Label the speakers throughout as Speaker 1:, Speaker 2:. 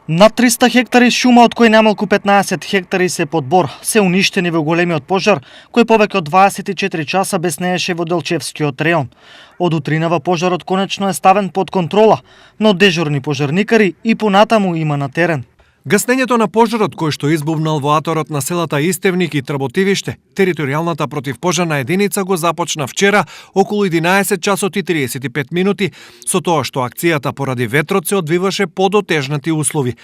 Speaker 1: Над 300 хектари шума, од кои најмалку 15 хектари се под бор, се уништени во големиот пожар, кој повеќе од 24 часа беснееше во Делчевскиот реон. Од утринава пожарот конечно е ставен под контрола, но дежурни пожарникари и понатаму има на терен.
Speaker 2: Гаснењето на пожарот кој што избувнал во аторот на селата Истевник и Трботивиште, територијалната противпожарна единица го започна вчера околу 11 часот и 35 минути, со тоа што акцијата поради ветрот се одвиваше под отежнати услови.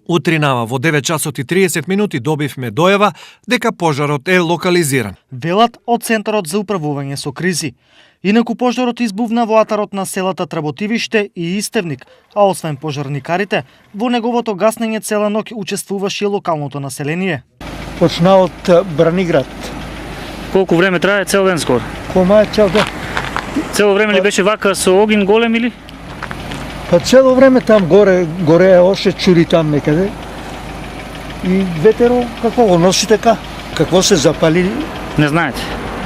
Speaker 2: Утринава во 9 часот и 30 минути добивме дојава дека пожарот е локализиран.
Speaker 1: Велат од Центарот за управување со кризи. Инаку пожарот избувна во атарот на селата Трботивиште и Истевник, а освен пожарникарите, во неговото гаснење цела ноќ учествуваше и локалното население.
Speaker 3: Почна од Браниград.
Speaker 4: Колку време трае? Цел ден скоро?
Speaker 3: Кома е цел ден?
Speaker 4: Цело време ли беше вака со огин голем или?
Speaker 3: Па цело време там горе още чури там некаде. И ветеро какво го носи така? Какво се запали?
Speaker 4: Не знаете.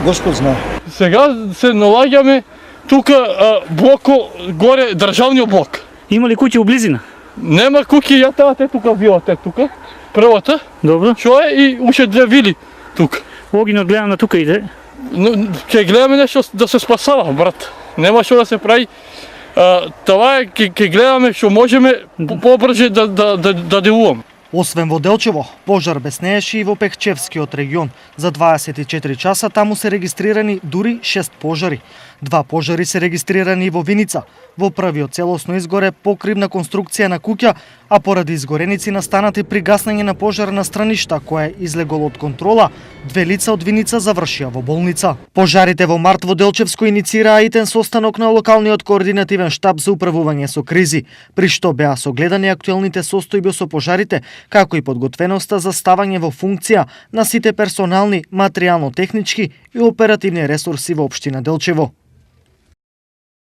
Speaker 3: Господ знае.
Speaker 5: Сега се налагаме тука блоко горе државниот блок.
Speaker 4: Има ли куќи у близина?
Speaker 5: Нема куќи, ја таа те тука вилата тука. Првата.
Speaker 4: Добро.
Speaker 5: Што е и уште две вили тука.
Speaker 4: Огинот гледам на тука иде.
Speaker 5: Ќе гледаме нешто да се спасава, брат. Нема што да се прави. Тоа е ќе гледаме што можеме побрже да делуваме.
Speaker 1: Освен во Делчево, пожар беснееше и во Пехчевскиот регион. За 24 часа таму се регистрирани дури 6 пожари. 2 пожари се регистрирани во Виница. Во првиот целосно изгоре покривна конструкција на куќа, а поради изгореници настанати при гаснење на пожар на страништа која излегол од контрола, 2 лица од Виница завршија во болница. Пожарите во март во Делчевско иницираа итен состанок на локалниот координативен штаб за управување со кризи, при што беа согледани актуелните состојби со пожарите, како и подготвеноста за ставање во функција на сите персонални, материјално-технички и оперативни ресурси во општина Делчево.